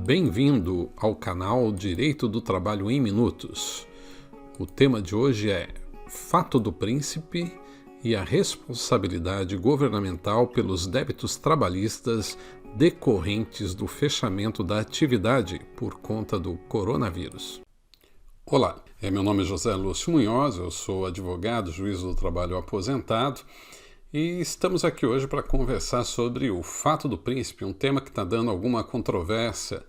Bem-vindo ao canal Direito do Trabalho em Minutos. O tema de hoje é Fato do Príncipe e a responsabilidade governamental pelos débitos trabalhistas decorrentes do fechamento da atividade por conta do coronavírus. Olá, meu nome é José Lúcio Munhoz, eu sou advogado, juiz do trabalho aposentado, e estamos aqui hoje para conversar sobre o Fato do Príncipe, um tema que está dando alguma controvérsia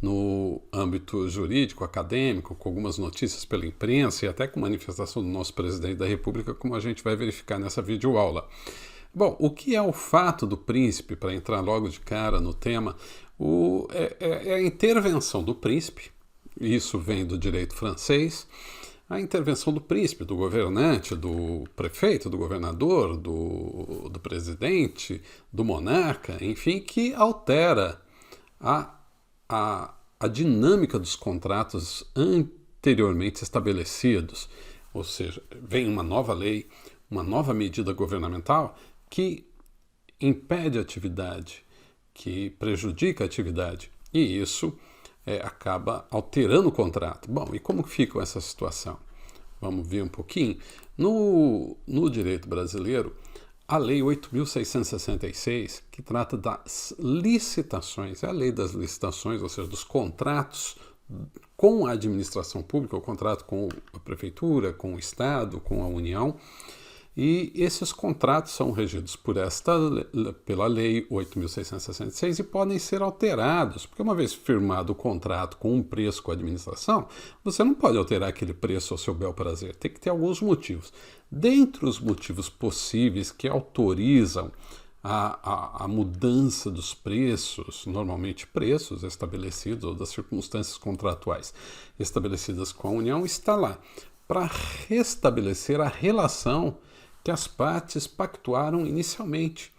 no âmbito jurídico, acadêmico, com algumas notícias pela imprensa e até com manifestação do nosso presidente da República, como a gente vai verificar nessa videoaula. Bom, o que é o Fato do Príncipe, para entrar logo de cara no tema? É a intervenção do príncipe, isso vem do direito francês, a intervenção do príncipe, do governante, do prefeito, do governador, do presidente, do monarca, enfim, que altera a dinâmica dos contratos anteriormente estabelecidos. Ou seja, vem uma nova lei, uma nova medida governamental que impede a atividade, que prejudica a atividade, e isso acaba alterando o contrato. Bom, e como fica essa situação? Vamos ver um pouquinho. No direito brasileiro, a Lei 8.666, que trata das licitações, é a lei das licitações, ou seja, dos contratos com a administração pública, o contrato com a prefeitura, com o Estado, com a União, e esses contratos são regidos pela Lei 8.666 e podem ser alterados, porque uma vez firmado o contrato com um preço com a administração, você não pode alterar aquele preço ao seu bel prazer, tem que ter alguns motivos. Dentre os motivos possíveis que autorizam a mudança dos preços, normalmente preços estabelecidos ou das circunstâncias contratuais estabelecidas com a União, está lá para restabelecer a relação que as partes pactuaram inicialmente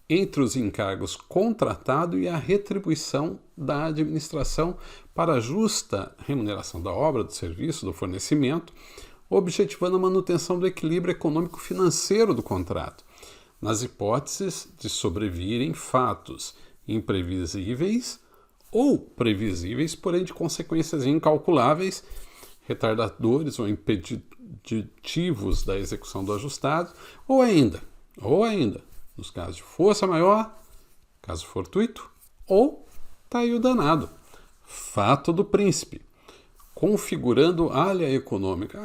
entre os encargos contratado e a retribuição da administração para a justa remuneração da obra, do serviço, do fornecimento, objetivando a manutenção do equilíbrio econômico-financeiro do contrato, nas hipóteses de sobrevirem fatos imprevisíveis ou previsíveis, porém de consequências incalculáveis, retardadores ou impeditivos da execução do ajustado, ou ainda, nos casos de força maior, caso fortuito, ou tá aí o danado, fato do príncipe, configurando alha econômica,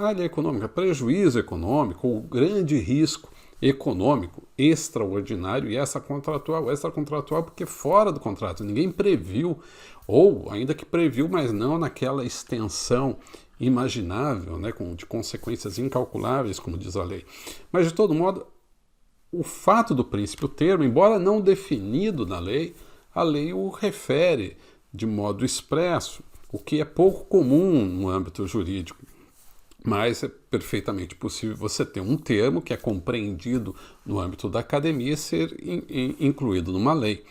prejuízo econômico, ou grande risco econômico extraordinário, e extracontratual porque fora do contrato, ninguém previu, ou ainda que previu, mas não naquela extensão imaginável, de consequências incalculáveis, como diz a lei. Mas, de todo modo, o fato do príncipe, o termo, embora não definido na lei, a lei o refere de modo expresso, o que é pouco comum no âmbito jurídico. Mas é perfeitamente possível você ter um termo que é compreendido no âmbito da academia ser incluído numa lei.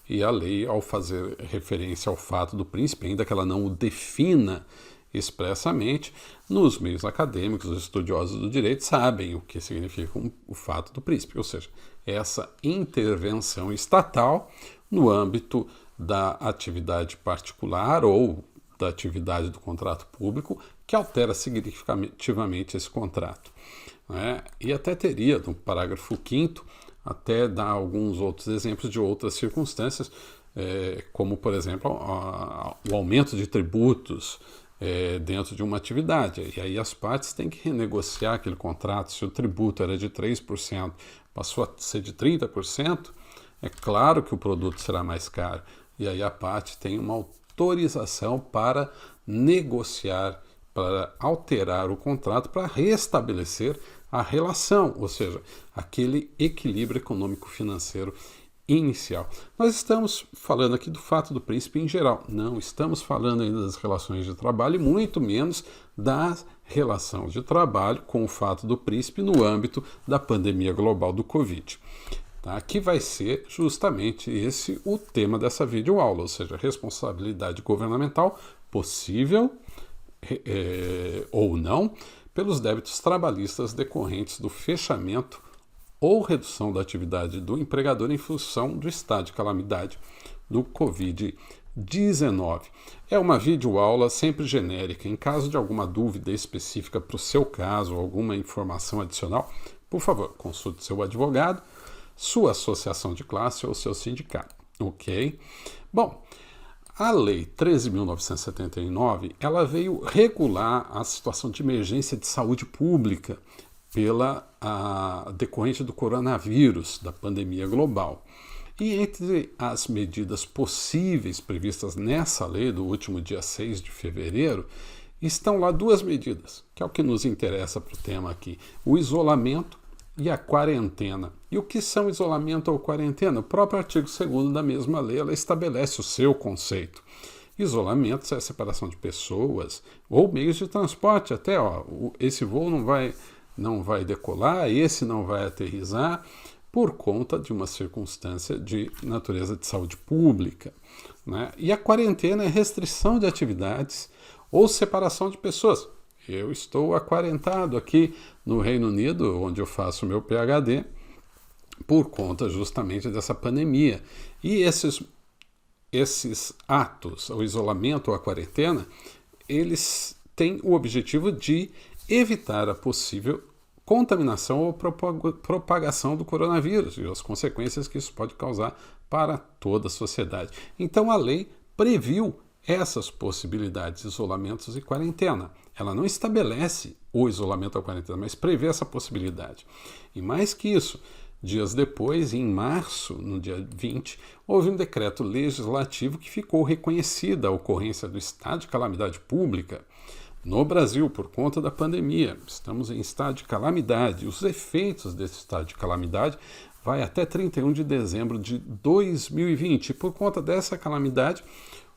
E a lei, ao fazer referência ao fato do príncipe, ainda que ela não o defina expressamente, nos meios acadêmicos, os estudiosos do direito sabem o que significa o fato do príncipe, ou seja, essa intervenção estatal no âmbito da atividade particular ou da atividade do contrato público que altera significativamente esse contrato. E até teria, no parágrafo 5º, até dar alguns outros exemplos de outras circunstâncias, como, por exemplo, o aumento de tributos dentro de uma atividade. E aí as partes têm que renegociar aquele contrato. Se o tributo era de 3%, passou a ser de 30%, é claro que o produto será mais caro. E aí a parte tem uma autorização para negociar, para alterar o contrato, para restabelecer a relação, ou seja, aquele equilíbrio econômico-financeiro inicial. Nós estamos falando aqui do fato do príncipe em geral, não estamos falando ainda das relações de trabalho, e muito menos da relação de trabalho com o fato do príncipe no âmbito da pandemia global do Covid. Que vai ser justamente esse o tema dessa videoaula, ou seja, responsabilidade governamental possível ou não pelos débitos trabalhistas decorrentes do fechamento ou redução da atividade do empregador em função do estado de calamidade do Covid-19. Covid-19. É uma videoaula sempre genérica. Em caso de alguma dúvida específica para o seu caso, alguma informação adicional, por favor, consulte seu advogado, sua associação de classe ou seu sindicato, ok? Bom, a Lei 13.979, ela veio regular a situação de emergência de saúde pública decorrente do coronavírus, da pandemia global. E entre as medidas possíveis previstas nessa lei, do último dia 6 de fevereiro, estão lá duas medidas, que é o que nos interessa para o tema aqui: o isolamento e a quarentena. E o que são isolamento ou quarentena? O próprio artigo 2º da mesma lei, ela estabelece o seu conceito. Isolamento é a separação de pessoas ou meios de transporte. Até, esse voo não vai decolar, esse não vai aterrissar, por conta de uma circunstância de natureza de saúde pública, né? E a quarentena é restrição de atividades ou separação de pessoas. Eu estou aquarentado aqui no Reino Unido, onde eu faço meu PhD, por conta justamente dessa pandemia. E esses atos, o isolamento ou a quarentena, eles têm o objetivo de evitar a possível contaminação ou propagação do coronavírus e as consequências que isso pode causar para toda a sociedade. Então a lei previu essas possibilidades, isolamentos e quarentena. Ela não estabelece o isolamento ou a quarentena, mas prevê essa possibilidade. E mais que isso, dias depois, em março, no dia 20, houve um decreto legislativo que ficou reconhecida a ocorrência do estado de calamidade pública no Brasil, por conta da pandemia. Estamos em estado de calamidade. Os efeitos desse estado de calamidade vai até 31 de dezembro de 2020. E por conta dessa calamidade,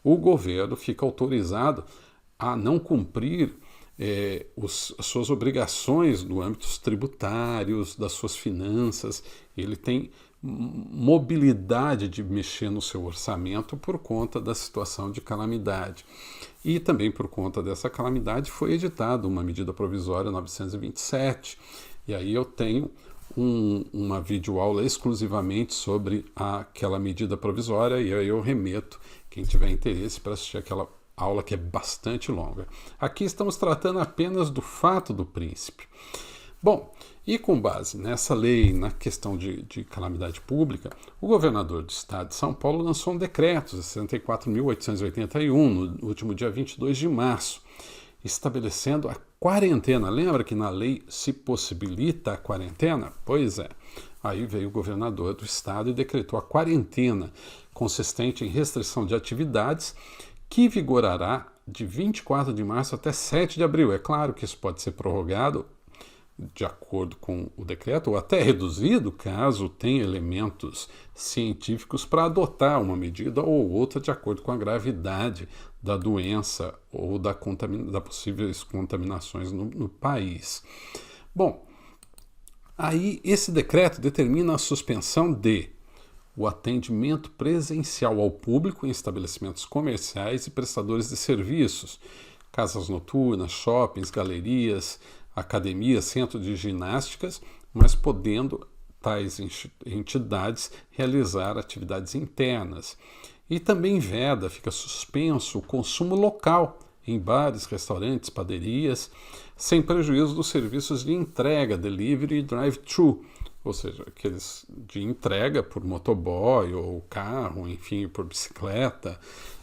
o governo fica autorizado a não cumprir as suas obrigações no âmbito tributários, das suas finanças. Ele tem mobilidade de mexer no seu orçamento por conta da situação de calamidade. E também por conta dessa calamidade foi editada uma medida provisória 927. E aí eu tenho uma videoaula exclusivamente sobre aquela medida provisória, e aí eu remeto quem tiver interesse para assistir aquela aula que é bastante longa. Aqui estamos tratando apenas do fato do príncipe. Bom, e com base nessa lei, na questão de calamidade pública, o governador do estado de São Paulo lançou um decreto, 64.881, no último dia 22 de março, estabelecendo a quarentena. Lembra que na lei se possibilita a quarentena? Pois é. Aí veio o governador do estado e decretou a quarentena, consistente em restrição de atividades, que vigorará de 24 de março até 7 de abril. É claro que isso pode ser prorrogado de acordo com o decreto, ou até reduzido, caso tenha elementos científicos para adotar uma medida ou outra de acordo com a gravidade da doença ou da possíveis contaminações no país. Bom, aí esse decreto determina a suspensão o atendimento presencial ao público em estabelecimentos comerciais e prestadores de serviços, casas noturnas, shoppings, galerias, academias, centros de ginásticas, mas podendo tais entidades realizar atividades internas. E também fica suspenso o consumo local em bares, restaurantes, padarias, sem prejuízo dos serviços de entrega, delivery e drive-thru, ou seja, aqueles de entrega por motoboy ou carro, enfim, por bicicleta,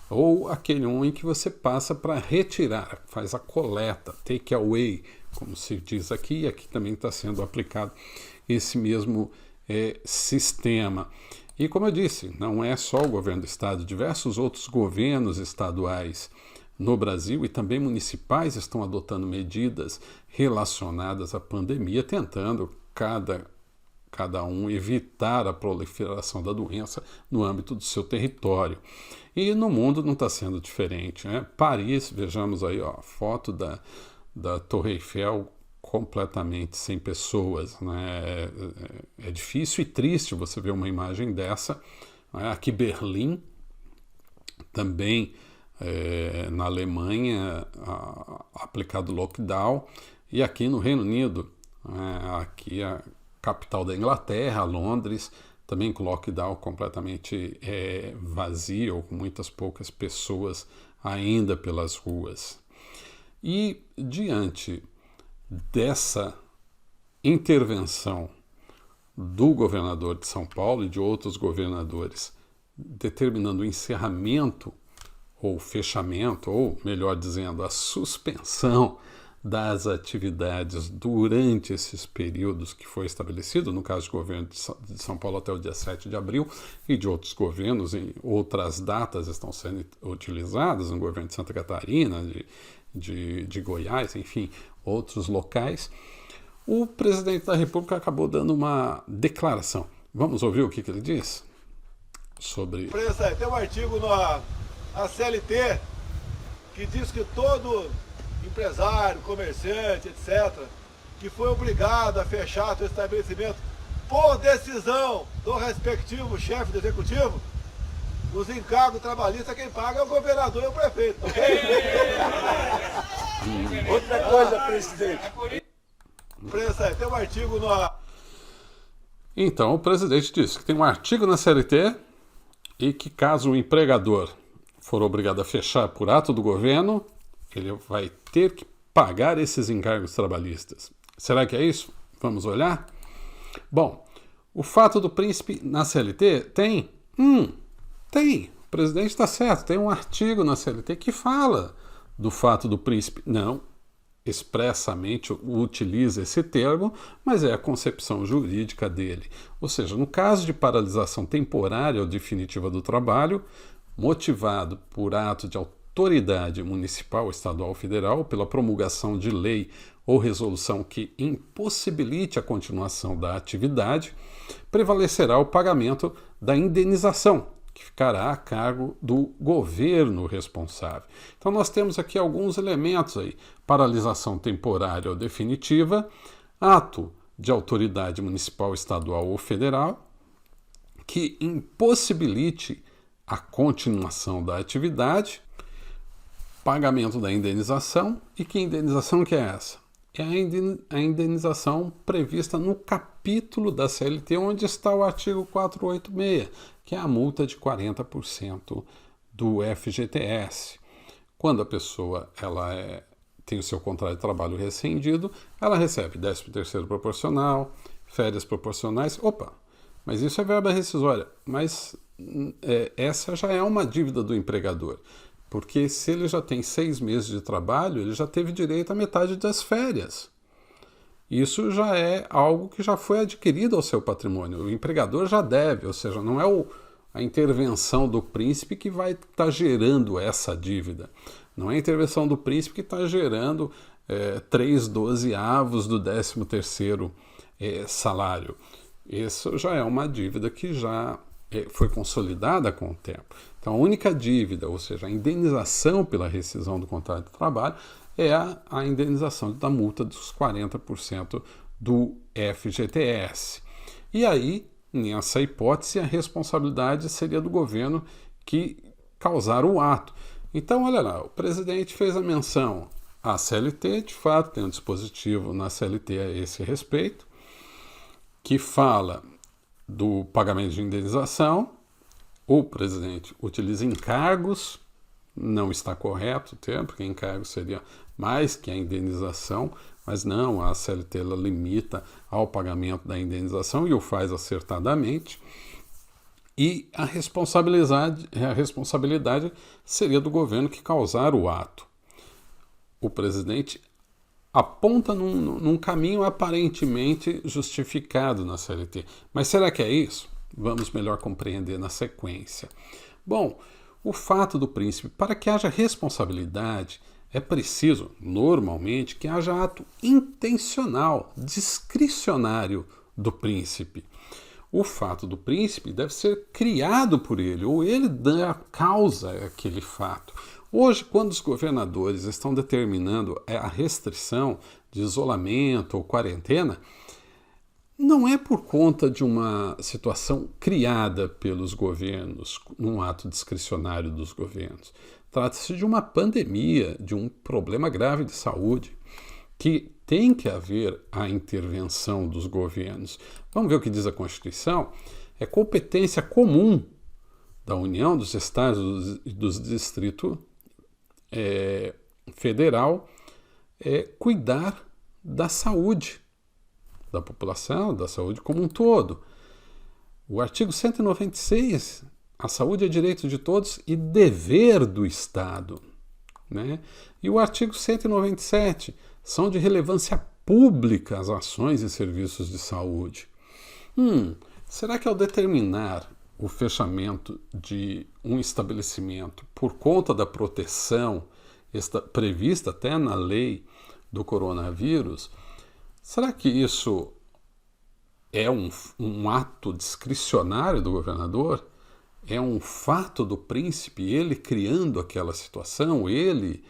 ou aquele em que você passa para retirar, faz a coleta, take away, como se diz aqui, e aqui também está sendo aplicado esse mesmo sistema. E como eu disse, não é só o governo do estado, diversos outros governos estaduais no Brasil e também municipais estão adotando medidas relacionadas à pandemia, tentando cada um evitar a proliferação da doença no âmbito do seu território. E no mundo não está sendo diferente, né? Paris, vejamos aí, a foto da Torre Eiffel completamente sem pessoas, né? É difícil e triste você ver uma imagem dessa, né? Aqui Berlim, também na Alemanha, aplicado lockdown, e aqui no Reino Unido, aqui a capital da Inglaterra, Londres, também com lockdown completamente vazio, ou com muitas poucas pessoas ainda pelas ruas. E diante dessa intervenção do governador de São Paulo e de outros governadores, determinando o encerramento ou fechamento, ou melhor dizendo, a suspensão das atividades durante esses períodos que foi estabelecido, no caso do governo de São Paulo até o dia 7 de abril, e de outros governos, em outras datas estão sendo utilizadas, no governo de Santa Catarina, de Goiás, enfim, outros locais, o presidente da República acabou dando uma declaração. Vamos ouvir o que ele diz sobre... Tem um artigo na CLT que diz que todo empresário, comerciante, etc., que foi obrigado a fechar seu estabelecimento por decisão do respectivo chefe do executivo, os encargos trabalhistas quem paga é o governador e o prefeito, ok? Outra coisa, presidente. Tem um artigo na... Então, o presidente disse que tem um artigo na CLT e que caso o empregador for obrigado a fechar por ato do governo, ele vai ter que pagar esses encargos trabalhistas. Será que é isso? Vamos olhar? Bom, o fato do príncipe na CLT tem? Tem. O presidente está certo. Tem um artigo na CLT que fala do fato do príncipe. Não expressamente utiliza esse termo, mas é a concepção jurídica dele. Ou seja, no caso de paralisação temporária ou definitiva do trabalho, motivado por ato de autoridade municipal, estadual ou federal, pela promulgação de lei ou resolução que impossibilite a continuação da atividade, prevalecerá o pagamento da indenização, que ficará a cargo do governo responsável. Então nós temos aqui alguns elementos aí: paralisação temporária ou definitiva, ato de autoridade municipal, estadual ou federal, que impossibilite a continuação da atividade, pagamento da indenização. E que indenização que é essa? É a indenização prevista no capítulo da CLT, onde está o artigo 486, que é a multa de 40% do FGTS. Quando a pessoa tem o seu contrato de trabalho rescindido, ela recebe 13º proporcional, férias proporcionais. Opa, mas isso é verba rescisória. Mas essa já é uma dívida do empregador. Porque se ele já tem 6 meses de trabalho, ele já teve direito à metade das férias. Isso já é algo que já foi adquirido ao seu patrimônio. O empregador já deve, ou seja, não é a intervenção do príncipe que vai estar gerando essa dívida. Não é a intervenção do príncipe que está gerando 3/12 do 13º salário. Isso já é uma dívida que já foi consolidada com o tempo. Então, a única dívida, ou seja, a indenização pela rescisão do contrato de trabalho, é a indenização da multa dos 40% do FGTS. E aí, nessa hipótese, a responsabilidade seria do governo que causar o ato. Então, olha lá, o presidente fez a menção à CLT, de fato, tem um dispositivo na CLT a esse respeito, que fala do pagamento de indenização. O presidente utiliza encargos, não está correto o termo, porque encargo seria mais que a indenização, mas não, a CLT ela limita ao pagamento da indenização e o faz acertadamente. E a responsabilidade seria do governo que causar o ato. O presidente aponta num caminho aparentemente justificado na CLT. Mas será que é isso? Vamos melhor compreender na sequência. Bom, o fato do príncipe, para que haja responsabilidade, é preciso, normalmente, que haja ato intencional, discricionário do príncipe. O fato do príncipe deve ser criado por ele, ou ele dá causa àquele fato. Hoje, quando os governadores estão determinando a restrição de isolamento ou quarentena, não é por conta de uma situação criada pelos governos, num ato discricionário dos governos. Trata-se de uma pandemia, de um problema grave de saúde, que tem que haver a intervenção dos governos. Vamos ver o que diz a Constituição? É competência comum da União, dos Estados e dos Distritos Federal cuidar da saúde da população, da saúde como um todo. O artigo 196, a saúde é direito de todos e dever do Estado, né? E o artigo 197, são de relevância pública as ações e serviços de saúde. Será que ao determinar o fechamento de um estabelecimento por conta da proteção prevista até na lei do coronavírus, será que isso é um ato discricionário do governador? É um fato do príncipe, ele criando aquela situação, ele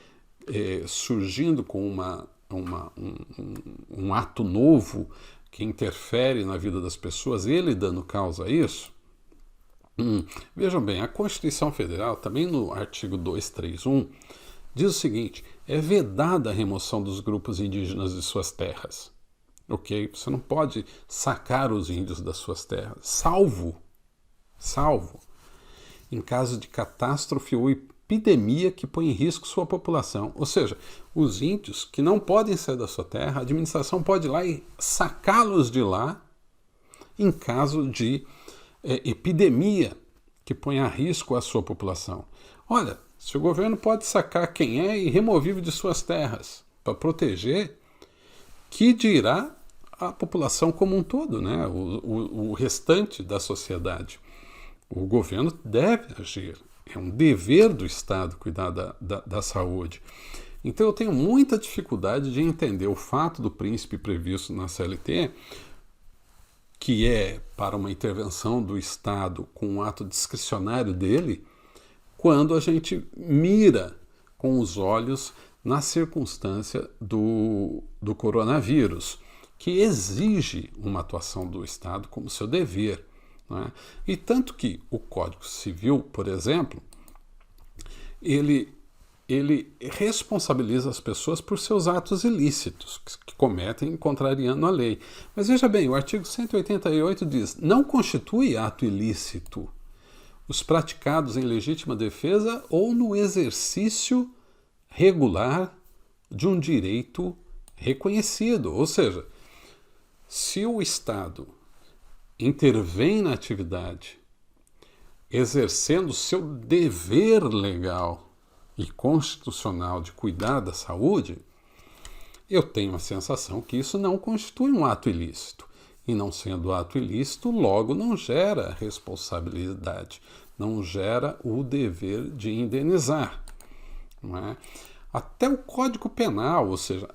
surgindo com um ato novo que interfere na vida das pessoas, ele dando causa a isso? Vejam bem, a Constituição Federal, também no artigo 231, diz o seguinte: é vedada a remoção dos grupos indígenas de suas terras. Ok? Você não pode sacar os índios das suas terras, salvo em caso de catástrofe ou epidemia que põe em risco sua população. Ou seja, os índios que não podem sair da sua terra, a administração pode ir lá e sacá-los de lá em caso de epidemia que põe a risco a sua população. Olha, se o governo pode sacar quem é irremovível de suas terras para proteger, que dirá a população como um todo, né? O restante da sociedade. O governo deve agir, é um dever do Estado cuidar da saúde. Então eu tenho muita dificuldade de entender o fato do príncipe previsto na CLT, que é para uma intervenção do Estado com um ato discricionário dele, quando a gente mira com os olhos na circunstância do coronavírus, que exige uma atuação do Estado como seu dever. Não é? E tanto que o Código Civil, por exemplo, ele responsabiliza as pessoas por seus atos ilícitos que cometem contrariando a lei. Mas veja bem, o artigo 188 diz: não constitui ato ilícito os praticados em legítima defesa ou no exercício regular de um direito reconhecido. Ou seja, se o Estado intervém na atividade exercendo seu dever legal e constitucional de cuidar da saúde, eu tenho a sensação que isso não constitui um ato ilícito. E não sendo ato ilícito, logo não gera responsabilidade, não gera o dever de indenizar. Não é? Até o Código Penal, ou seja,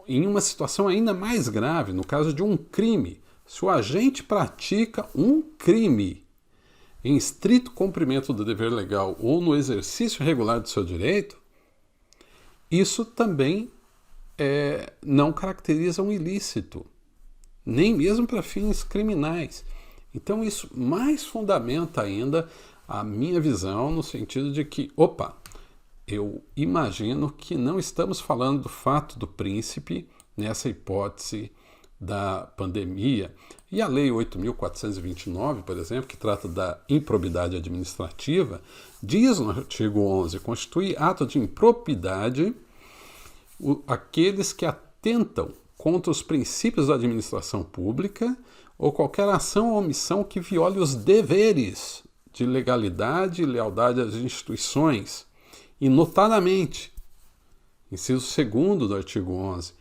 em uma situação ainda mais grave, no caso de um crime, se o agente pratica um crime em estrito cumprimento do dever legal ou no exercício regular do seu direito, isso também não caracteriza um ilícito, nem mesmo para fins criminais. Então isso mais fundamenta ainda a minha visão no sentido de que, eu imagino que não estamos falando do fato do príncipe nessa hipótese da pandemia. E a Lei 8.429, por exemplo, que trata da improbidade administrativa, diz no artigo 11, constitui ato de improbidade aqueles que atentam contra os princípios da administração pública ou qualquer ação ou omissão que viole os deveres de legalidade e lealdade às instituições. E, notadamente, inciso 2º do artigo 11,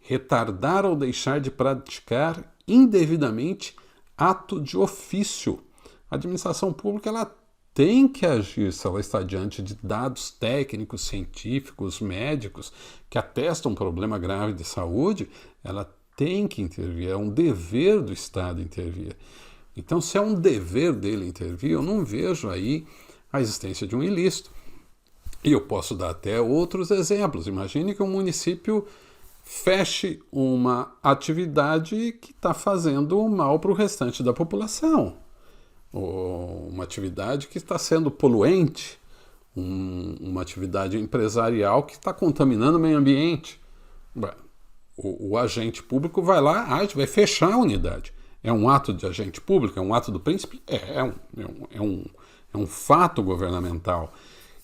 retardar ou deixar de praticar indevidamente ato de ofício. A administração pública ela tem que agir se ela está diante de dados técnicos, científicos, médicos que atestam um problema grave de saúde, ela tem que intervir, é um dever do Estado intervir. Então, se é um dever dele intervir, eu não vejo aí a existência de um ilícito. E eu posso dar até outros exemplos. Imagine que um município feche uma atividade que está fazendo mal para o restante da população. Ou uma atividade que está sendo poluente, uma atividade empresarial que está contaminando o meio ambiente. O agente público vai lá, vai fechar a unidade. É um ato de agente público? É um ato do príncipe? É um fato governamental.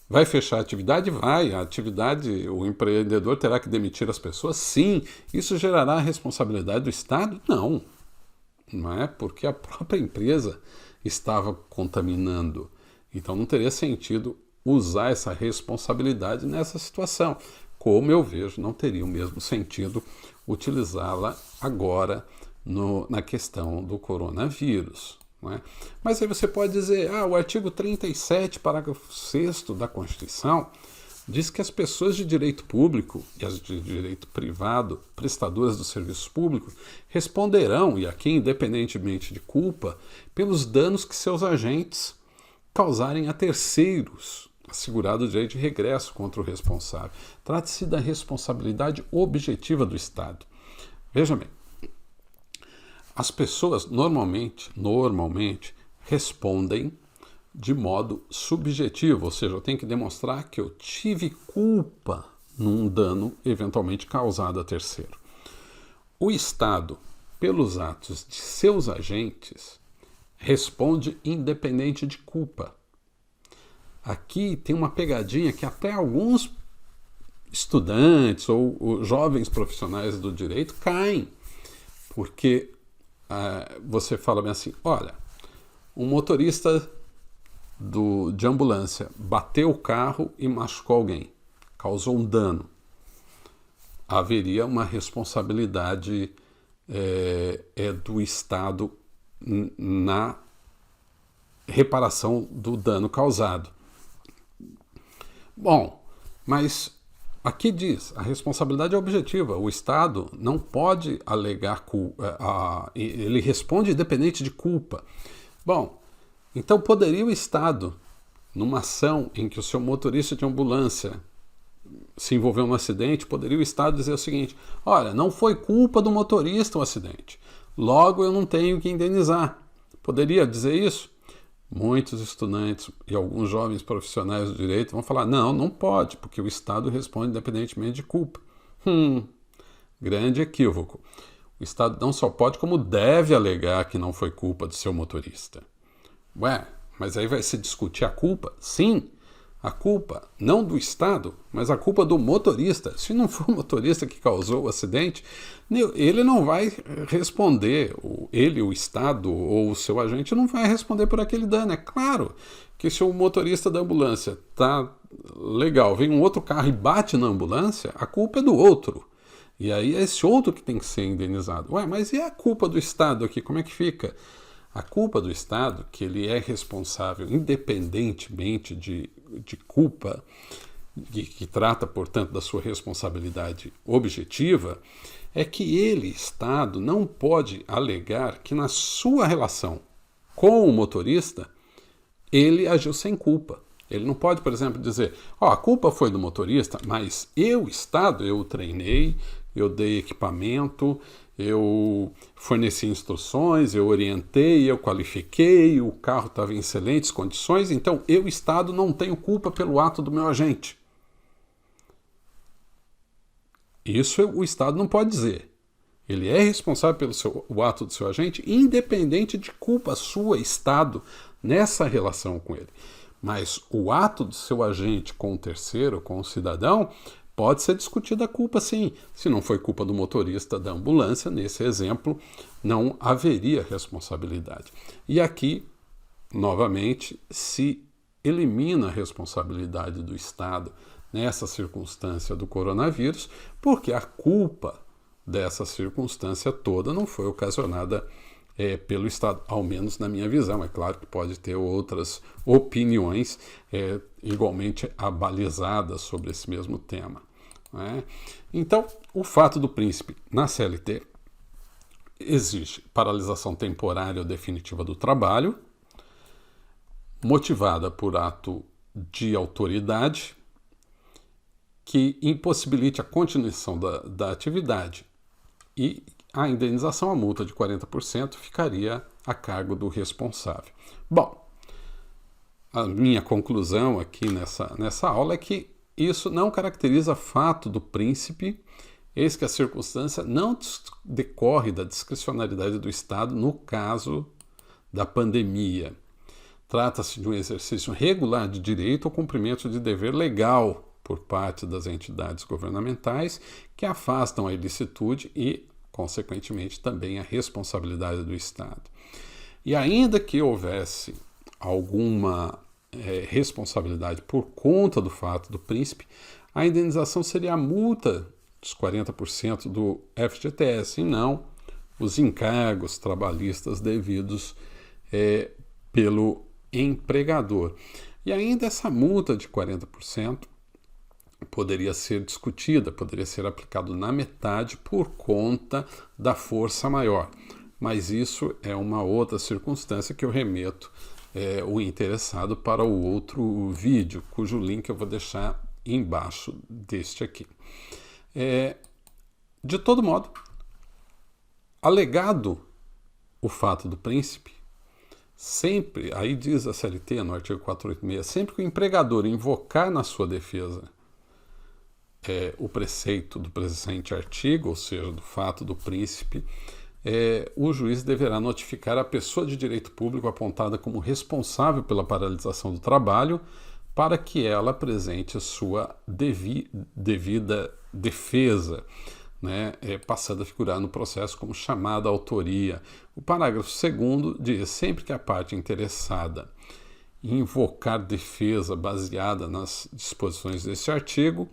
Vai fechar a atividade? Vai. A atividade, o empreendedor terá que demitir as pessoas? Sim. Isso gerará a responsabilidade do Estado? Não. Não é? Porque a própria empresa estava contaminando. Então não teria sentido usar essa responsabilidade nessa situação. Como eu vejo, não teria o mesmo sentido utilizá-la agora na questão do coronavírus. Não é? Mas aí você pode dizer, o artigo 37, parágrafo 6º da Constituição, diz que as pessoas de direito público e as de direito privado, prestadoras do serviço público, responderão, e aqui independentemente de culpa, pelos danos que seus agentes causarem a terceiros, assegurado o direito de regresso contra o responsável. Trata-se da responsabilidade objetiva do Estado. Veja bem, as pessoas normalmente respondem de modo subjetivo, ou seja, eu tenho que demonstrar que eu tive culpa num dano eventualmente causado a terceiro. O Estado, pelos atos de seus agentes, responde independente de culpa. Aqui tem uma pegadinha que até alguns estudantes ou jovens profissionais do direito caem, porque você fala bem assim, olha, um motorista de ambulância bateu o carro e machucou alguém, causou um dano. Haveria uma responsabilidade do Estado na reparação do dano causado. Bom, mas aqui diz, a responsabilidade é objetiva. O Estado não pode alegar culpa, ele responde independente de culpa. Bom, então poderia o Estado, numa ação em que o seu motorista de ambulância se envolveu num acidente, poderia o Estado dizer o seguinte, olha, não foi culpa do motorista o acidente, logo eu não tenho que indenizar. Poderia dizer isso? Muitos estudantes e alguns jovens profissionais do direito vão falar, não pode, porque o Estado responde independentemente de culpa. Grande equívoco. O Estado não só pode, como deve alegar que não foi culpa do seu motorista. Mas aí vai se discutir a culpa? Sim, a culpa não do Estado, mas a culpa do motorista. Se não for o motorista que causou o acidente, ele não vai responder, o Estado ou o seu agente não vai responder por aquele dano. É claro que se o motorista da ambulância tá legal, vem um outro carro e bate na ambulância, a culpa é do outro. E aí é esse outro que tem que ser indenizado. Mas e a culpa do Estado aqui? Como é que fica? A culpa do Estado, que ele é responsável independentemente de culpa, que trata, portanto, da sua responsabilidade objetiva, é que ele, Estado, não pode alegar que na sua relação com o motorista, ele agiu sem culpa. Ele não pode, por exemplo, dizer, a culpa foi do motorista, mas eu, Estado, eu o treinei, eu dei equipamento, eu forneci instruções, eu orientei, eu qualifiquei, o carro estava em excelentes condições, então eu, Estado, não tenho culpa pelo ato do meu agente. Isso o Estado não pode dizer. Ele é responsável pelo ato do seu agente, independente de culpa sua, Estado, nessa relação com ele. Mas o ato do seu agente com o terceiro, com o cidadão, pode ser discutida a culpa, sim. Se não foi culpa do motorista da ambulância, nesse exemplo, não haveria responsabilidade. E aqui, novamente, se elimina a responsabilidade do Estado nessa circunstância do coronavírus, porque a culpa dessa circunstância toda não foi ocasionada pelo Estado, ao menos na minha visão. É claro que pode ter outras opiniões igualmente abalizadas sobre esse mesmo tema. Né? Então, o fato do príncipe na CLT exige paralisação temporária ou definitiva do trabalho, motivada por ato de autoridade, que impossibilite a continuação da atividade, e a indenização, a multa de 40%, ficaria a cargo do responsável. Bom, a minha conclusão aqui nessa aula é que isso não caracteriza fato do príncipe eis que a circunstância não decorre da discricionalidade do Estado no caso da pandemia. Trata-se de um exercício regular de direito ao cumprimento de dever legal por parte das entidades governamentais que afastam a ilicitude e, consequentemente, também a responsabilidade do Estado. E ainda que houvesse alguma responsabilidade por conta do fato do príncipe, a indenização seria a multa dos 40% do FGTS e não os encargos trabalhistas devidos pelo empregador. E ainda essa multa de 40% poderia ser discutida, poderia ser aplicado na metade por conta da força maior. Mas isso é uma outra circunstância que eu remeto o interessado para o outro vídeo, cujo link eu vou deixar embaixo deste aqui. De todo modo, alegado o fato do príncipe, sempre, aí diz a CLT no artigo 486, sempre que o empregador invocar na sua defesa o preceito do presente artigo, ou seja, do fato do príncipe, o juiz deverá notificar a pessoa de direito público apontada como responsável pela paralisação do trabalho para que ela apresente a sua devida defesa, passando a figurar no processo como chamada autoria. O parágrafo 2º diz: sempre que a parte interessada invocar defesa baseada nas disposições deste artigo,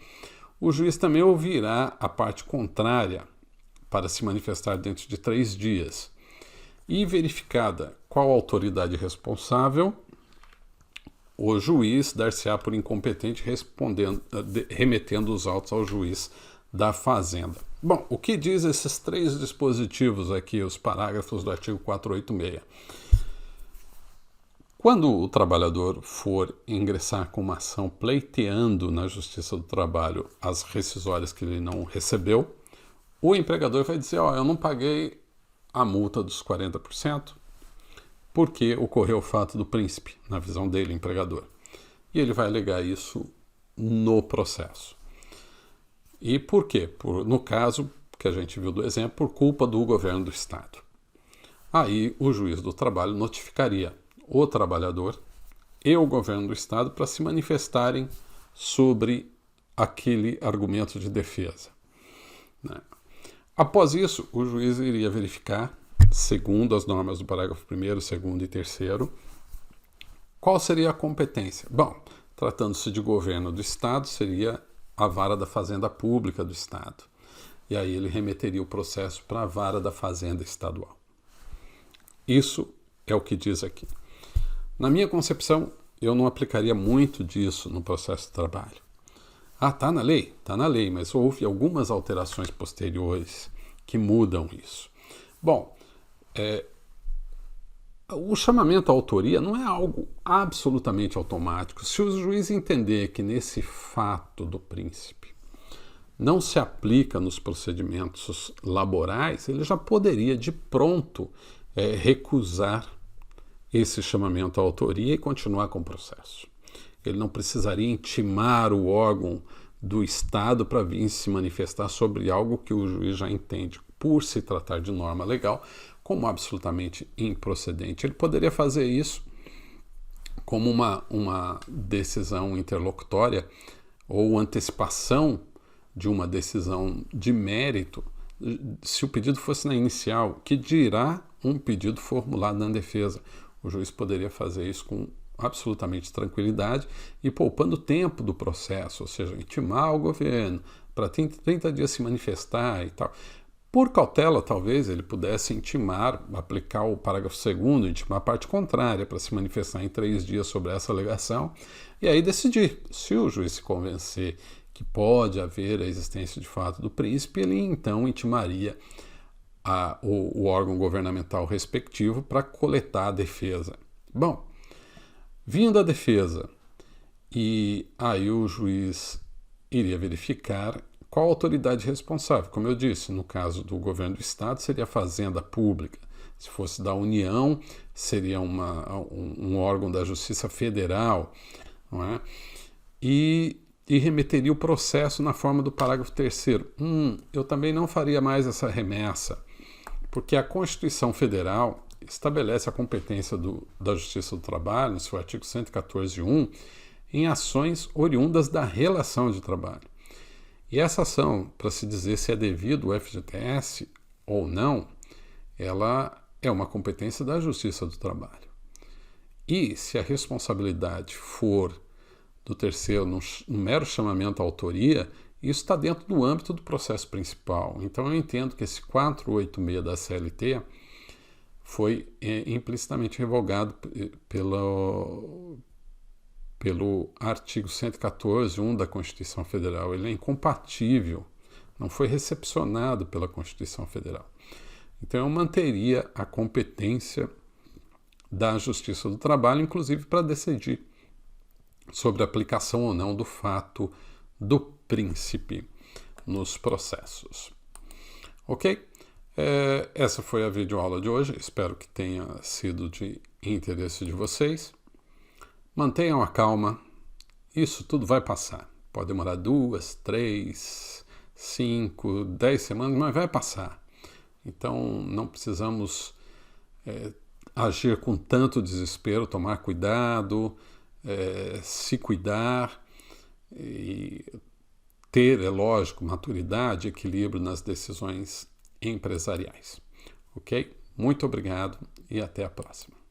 o juiz também ouvirá a parte contrária para se manifestar dentro de 3 dias. E verificada qual a autoridade responsável, o juiz dar-se-á por incompetente remetendo os autos ao juiz da Fazenda. Bom, o que diz esses 3 dispositivos aqui, os parágrafos do artigo 486? Quando o trabalhador for ingressar com uma ação pleiteando na Justiça do Trabalho as rescisórias que ele não recebeu, o empregador vai dizer: eu não paguei a multa dos 40% porque ocorreu o fato do príncipe, na visão dele, empregador. E ele vai alegar isso no processo. E por quê? No caso que a gente viu do exemplo, por culpa do governo do Estado. Aí o juiz do trabalho notificaria o trabalhador e o governo do Estado para se manifestarem sobre aquele argumento de defesa. Após isso, o juiz iria verificar, segundo as normas do parágrafo 1º, 2º e 3º, qual seria a competência. Bom, tratando-se de governo do Estado, seria a vara da Fazenda Pública do Estado. E aí ele remeteria o processo para a vara da Fazenda Estadual. Isso é o que diz aqui. Na minha concepção, eu não aplicaria muito disso no processo de trabalho. Está na lei? Está na lei, mas houve algumas alterações posteriores que mudam isso. Bom, o chamamento à autoria não é algo absolutamente automático. Se o juiz entender que nesse fato do príncipe não se aplica nos procedimentos laborais, ele já poderia de pronto recusar esse chamamento à autoria e continuar com o processo. Ele não precisaria intimar o órgão do Estado para vir se manifestar sobre algo que o juiz já entende, por se tratar de norma legal, como absolutamente improcedente. Ele poderia fazer isso como uma decisão interlocutória ou antecipação de uma decisão de mérito, se o pedido fosse na inicial, que dirá um pedido formulado na defesa. O juiz poderia fazer isso com absolutamente tranquilidade e poupando tempo do processo, ou seja, intimar o governo para 30 dias se manifestar e tal. Por cautela, talvez ele pudesse aplicar o parágrafo 2º, intimar a parte contrária para se manifestar em 3 dias sobre essa alegação e aí decidir. Se o juiz se convencer que pode haver a existência de fato do príncipe, ele então intimaria o órgão governamental respectivo para coletar a defesa. Bom, vindo a defesa, e aí o juiz iria verificar qual a autoridade responsável. Como eu disse, no caso do governo do Estado, seria a Fazenda Pública. Se fosse da União, seria um órgão da Justiça Federal, não é? E e remeteria o processo na forma do parágrafo 3º. Eu também não faria mais essa remessa, porque a Constituição Federal estabelece a competência da Justiça do Trabalho, no seu artigo 114.1, em ações oriundas da relação de trabalho. E essa ação, para se dizer se é devido ao FGTS ou não, ela é uma competência da Justiça do Trabalho. E se a responsabilidade for do terceiro no mero chamamento à autoria, isso está dentro do âmbito do processo principal. Então eu entendo que esse 486 da CLT foi implicitamente revogado pelo artigo 114.1 da Constituição Federal. Ele é incompatível, não foi recepcionado pela Constituição Federal. Então eu manteria a competência da Justiça do Trabalho, inclusive para decidir sobre a aplicação ou não do fato do príncipe nos processos. Ok? Essa foi a videoaula de hoje, espero que tenha sido de interesse de vocês. Mantenham a calma, isso tudo vai passar. Pode demorar 2, 3, 5, 10 semanas, mas vai passar. Então não precisamos agir com tanto desespero, tomar cuidado, se cuidar e ter, é lógico, maturidade, equilíbrio nas decisões empresariais. Ok? Muito obrigado e até a próxima.